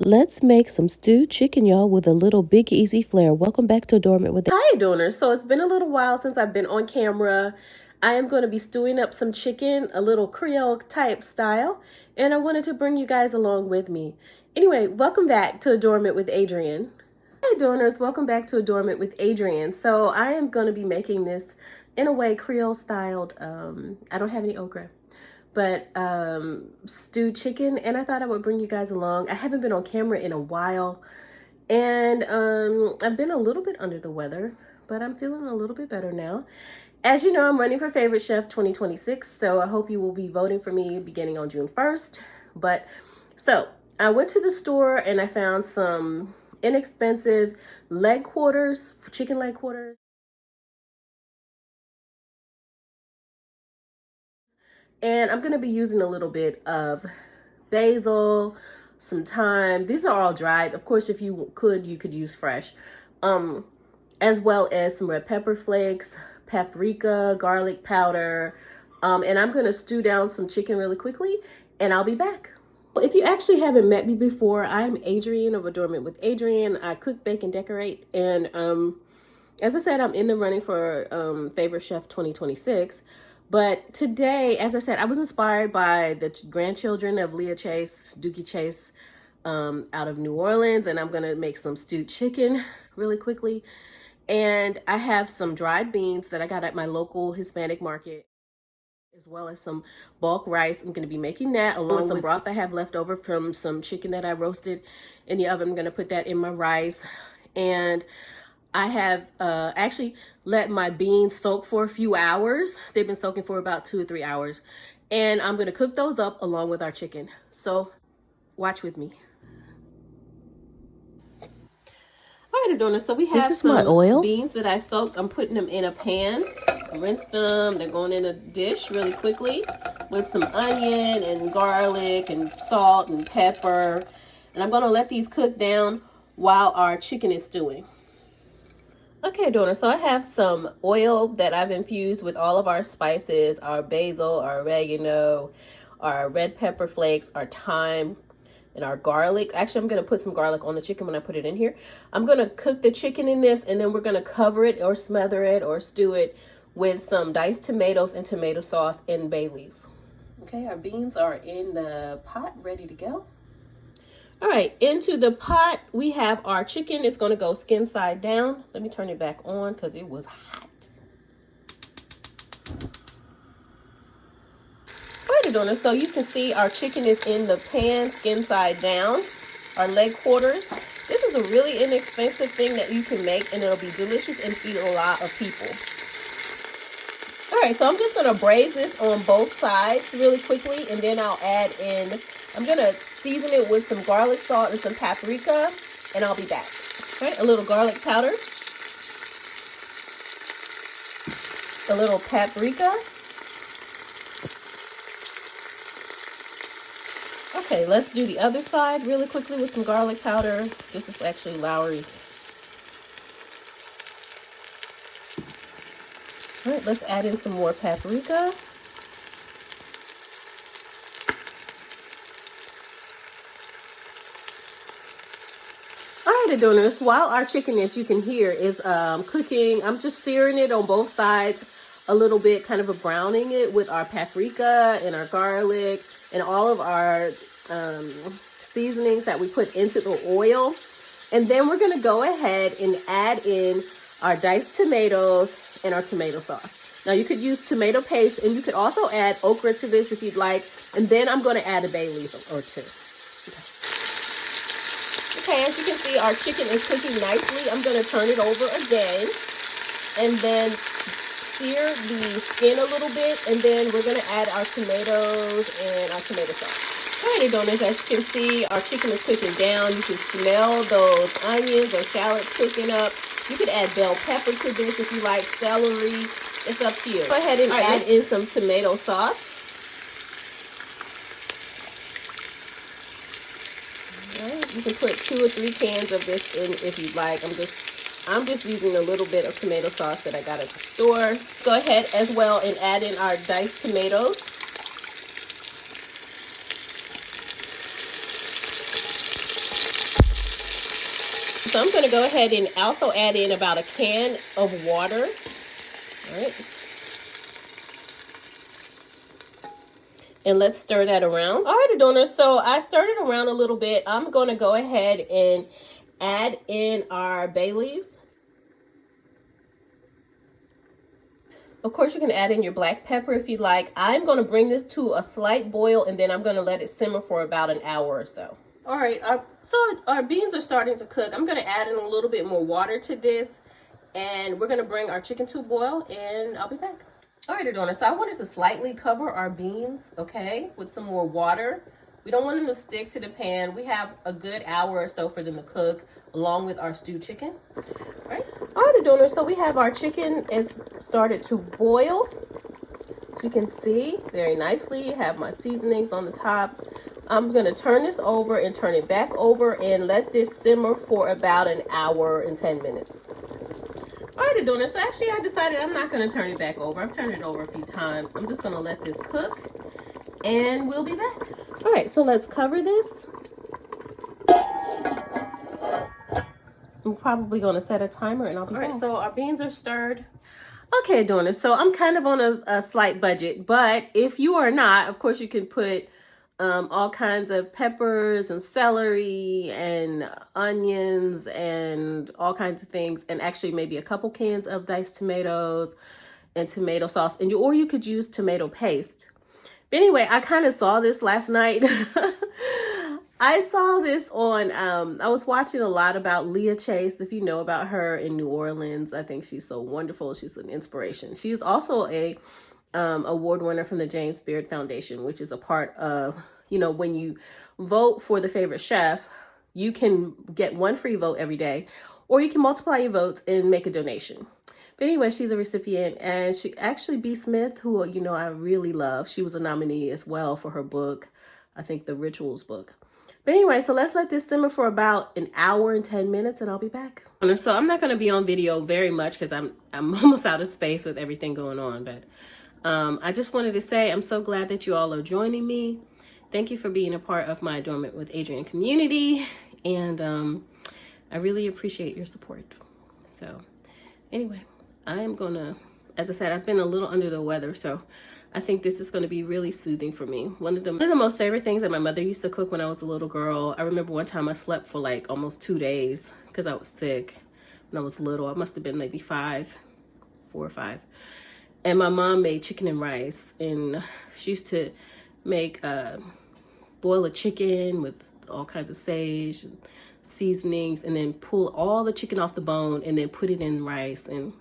Let's make some stewed chicken, y'all, with a little Big Easy flair. Welcome back to Adornment with. Hi, Adorners. So it's been a little while since I've been on camera. I am going to be stewing up some chicken, a little Creole type style, and I wanted to bring you guys along with me. Anyway, welcome back to Adornment with Adrienne. Hi, Adorners. Welcome back to Adornment with Adrienne. So I am going to be making this in a way Creole styled. I don't have any okra, but stewed chicken, and I thought I would bring you guys along. I haven't been on camera in a while. And I've been a little bit under the weather, but I'm feeling a little bit better now. As you know, I'm running for Favorite Chef 2026, so I hope you will be voting for me beginning on June 1st. So I went to the store and I found some inexpensive leg quarters, chicken leg quarters. And I'm going to be using a little bit of basil, some thyme. These are all dried. Of course, if you could use fresh. As well as some red pepper flakes, paprika, garlic powder. And I'm going to stew down some chicken really quickly, and I'll be back. If you actually haven't met me before, I'm Adrienne of Adornment with Adrienne. I cook, bake, and decorate. And as I said, I'm in the running for Favorite Chef 2026. But today, as I said, I was inspired by the grandchildren of Leah Chase, Dookie Chase, out of New Orleans. And I'm going to make some stewed chicken really quickly. And I have some dried beans that I got at my local Hispanic market, as well as some bulk rice. I'm going to be making that along with some broth I have left over from some chicken that I roasted in the oven. I'm going to put that in my rice. And I have actually let my beans soak for a few hours. They've been soaking for about 2 or 3 hours. And I'm going to cook those up along with our chicken. So watch with me. All right, Adorners, so we have some beans that I soaked. I'm putting them in a pan. I rinsed them. They're going in a dish really quickly with some onion and garlic and salt and pepper. And I'm going to let these cook down while our chicken is stewing. Okay, Adorners, so I have some oil that I've infused with all of our spices, our basil, our oregano, our red pepper flakes, our thyme, and our garlic. Actually, I'm going to put some garlic on the chicken when I put it in here. I'm going to cook the chicken in this, and then we're going to cover it or smother it or stew it with some diced tomatoes and tomato sauce and bay leaves. Okay, our beans are in the pot, ready to go. All right, into the pot, we have our chicken. It's going to go skin side down. Let me turn it back on because it was hot. So you can see our chicken is in the pan, skin side down, our leg quarters. This is a really inexpensive thing that you can make, and it'll be delicious and feed a lot of people. All right, so I'm just going to braise this on both sides really quickly, and then I'll add in, I'm going to season it with some garlic salt and some paprika, and I'll be back. All right, a little garlic powder, a little paprika. Okay, let's do the other side really quickly with some garlic powder. This is actually Lowry's. All right, let's add in some more paprika. All right, Adorners, while our chicken, as you can hear, is cooking, I'm just searing it on both sides a little bit, kind of browning it with our paprika and our garlic and all of our seasonings that we put into the oil. And then we're going to go ahead and add in our diced tomatoes and our tomato sauce. Now you could use tomato paste, and you could also add okra to this if you'd like. And then I'm going to add a bay leaf or two. Okay, as you can see, our chicken is cooking nicely. I'm going to turn it over again and then sear the skin a little bit, and then we're going to add our tomatoes and our tomato sauce. All right, Adorners, as you can see, our chicken is cooking down. You can smell those onions or shallots cooking up. You could add bell pepper to this if you like, celery. It's up to you. Go ahead and add in some tomato sauce. All right, you can put 2 or 3 cans of this in if you'd like. I'm just using a little bit of tomato sauce that I got at the store. Go ahead as well and add in our diced tomatoes. So I'm going to go ahead and also add in about a can of water. All right. And let's stir that around. All right, Adorners, so I stirred it around a little bit. I'm going to go ahead and add in our bay leaves. Of course, you can add in your black pepper if you like. I'm going to bring this to a slight boil, and then I'm going to let it simmer for about an hour or so. All right, so our beans are starting to cook. I'm going to add in a little bit more water to this, and we're going to bring our chicken to a boil, and I'll be back. All right, Adorners, so I wanted to slightly cover our beans, okay, with some more water. We don't want them to stick to the pan. We have a good hour or so for them to cook, along with our stewed chicken. All right, Adorners, so we have our chicken is started to boil. As you can see, very nicely. I have my seasonings on the top. I'm going to turn this over and turn it back over and let this simmer for about an hour and 10 minutes. All right, Adorners, so actually I decided I'm not going to turn it back over. I've turned it over a few times. I'm just going to let this cook, and we'll be back. All right, so let's cover this. I'm probably going to set a timer, and I'll be back. All right, so our beans are stirred. Okay, Adorners, so I'm kind of on a slight budget, but if you are not, of course, you can put all kinds of peppers and celery and onions and all kinds of things, and actually maybe a couple cans of diced tomatoes and tomato sauce, and or you could use tomato paste. But anyway, I kind of saw this last night. I saw this on, I was watching a lot about Leah Chase, if you know about her in New Orleans. I think she's so wonderful. She's an inspiration. She's also a award winner from the James Beard Foundation, which is a part of, you know, when you vote for the favorite chef, you can get one free vote every day, or you can multiply your votes and make a donation. But anyway, she's a recipient, and she actually, B. Smith, who, you know, I really love, she was a nominee as well for her book, I think the Rituals book. But anyway, so let's let this simmer for about an hour and 10 minutes, and I'll be back. So I'm not going to be on video very much because I'm almost out of space with everything going on, but I just wanted to say I'm so glad that you all are joining me. Thank you for being a part of my Adornment with Adrienne community, and I really appreciate your support. So anyway, I am gonna, as I said, I've been a little under the weather, so I think this is going to be really soothing for me. One of the most favorite things that my mother used to cook when I was a little girl. I remember one time I slept for like almost 2 days because I was sick when I was little. I must have been maybe 4 or 5. And my mom made chicken and rice, and she used to make boil a chicken with all kinds of sage and seasonings, and then pull all the chicken off the bone and then put it in rice. And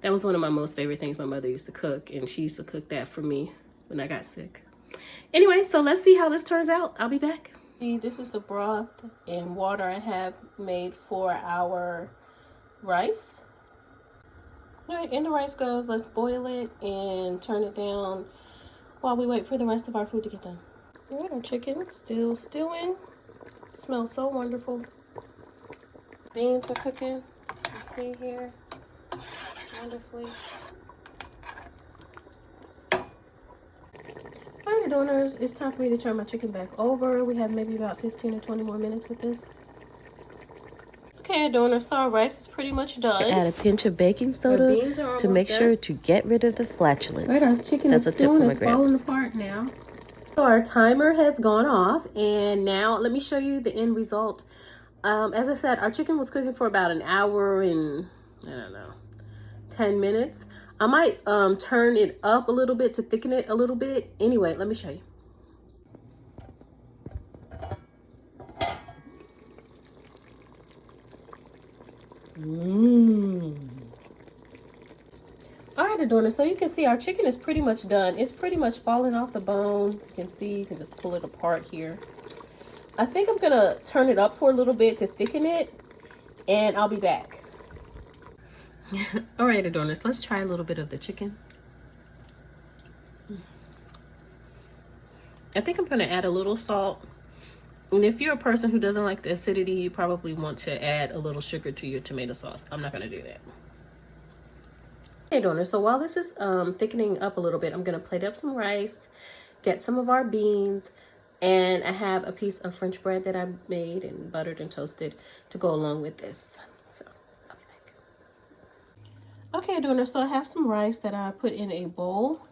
that was one of my most favorite things my mother used to cook, and she used to cook that for me when I got sick. Anyway, so let's see how this turns out. I'll be back. See, this is the broth and water I have made for our rice. All right, in the rice goes. Let's boil it and turn it down while we wait for the rest of our food to get done. All right, our chicken still stewing. Smells so wonderful. Beans are cooking. You see here, wonderfully. All right, Adorners, it's time for me to turn my chicken back over. We have maybe about 15 or 20 more minutes with this. Okay, Adorners, so our rice is pretty much done. Add a pinch of baking soda to make sure to get rid of the flatulence. Right, our chicken is stewing. It's falling apart now. So our timer has gone off, and now let me show you the end result. As I said, our chicken was cooking for about an hour and, I don't know, 10 minutes. I might turn it up a little bit to thicken it a little bit. Anyway, let me show you. All right, Adorners, so you can see our chicken is pretty much done. It's pretty much falling off the bone. You can see, you can just pull it apart here. I think I'm gonna turn it up for a little bit to thicken it, and I'll be back. All right, Adorners, let's try a little bit of the chicken. I think I'm gonna add a little salt. And if you're a person who doesn't like the acidity, you probably want to add a little sugar to your tomato sauce. I'm not gonna do that. Hey, Adorners, so while this is thickening up a little bit, I'm gonna plate up some rice, get some of our beans, And I have a piece of French bread that I made and buttered and toasted to go along with this. So I'll be back. Okay, Adorner, so I have some rice that I put in a bowl.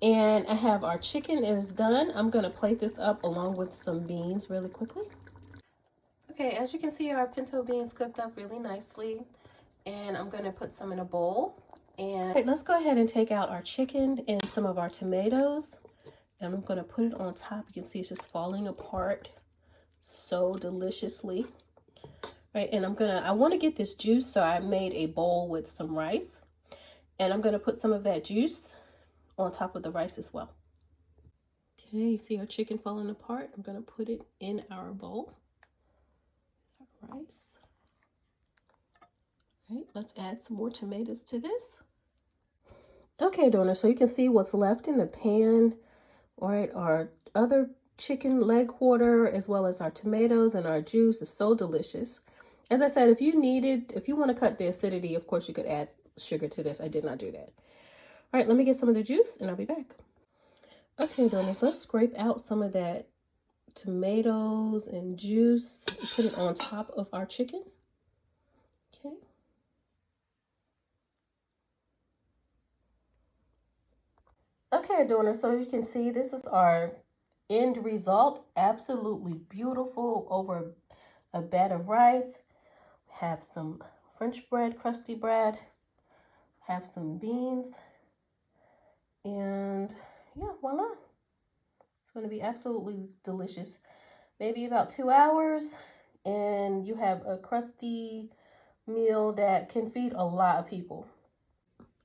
And I have our chicken is done. I'm gonna plate this up along with some beans really quickly. Okay, as you can see, our pinto beans cooked up really nicely. And I'm gonna put some in a bowl. And let's go ahead and take out our chicken and some of our tomatoes. And I'm gonna put it on top. You can see it's just falling apart so deliciously. Right, and I wanna get this juice, so I made a bowl with some rice. And I'm gonna put some of that juice on top of the rice as well. Okay, you see our chicken falling apart. I'm gonna put it in our bowl. Rice. Right, let's add some more tomatoes to this. Okay, Adorner, so you can see what's left in the pan. All right, our other chicken leg quarter, as well as our tomatoes and our juice is so delicious. As I said, if you want to cut the acidity, of course you could add sugar to this. I did not do that. All right, let me get some of the juice and I'll be back. Okay, Adorners, let's scrape out some of that tomatoes and juice and put it on top of our chicken. Okay. Okay, Adorner, so you can see this is our end result. Absolutely beautiful over a bed of rice. Have some French bread, crusty bread. Have some beans. And yeah, voila. It's going to be absolutely delicious. Maybe about 2 hours and you have a crusty meal that can feed a lot of people.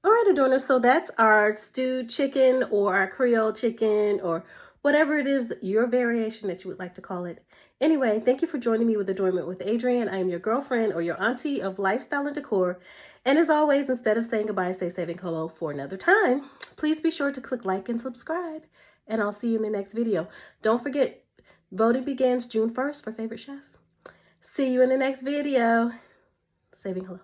All right, Adorner, so that's our stewed chicken or our Creole chicken or whatever it is, your variation that you would like to call it. Anyway, thank you for joining me with Adornment with Adrienne. I am your girlfriend or your auntie of lifestyle and decor. And as always, instead of saying goodbye, stay safe and hello for another time. Please be sure to click like and subscribe. And I'll see you in the next video. Don't forget, voting begins June 1st for favorite chef. See you in the next video. Saving hello.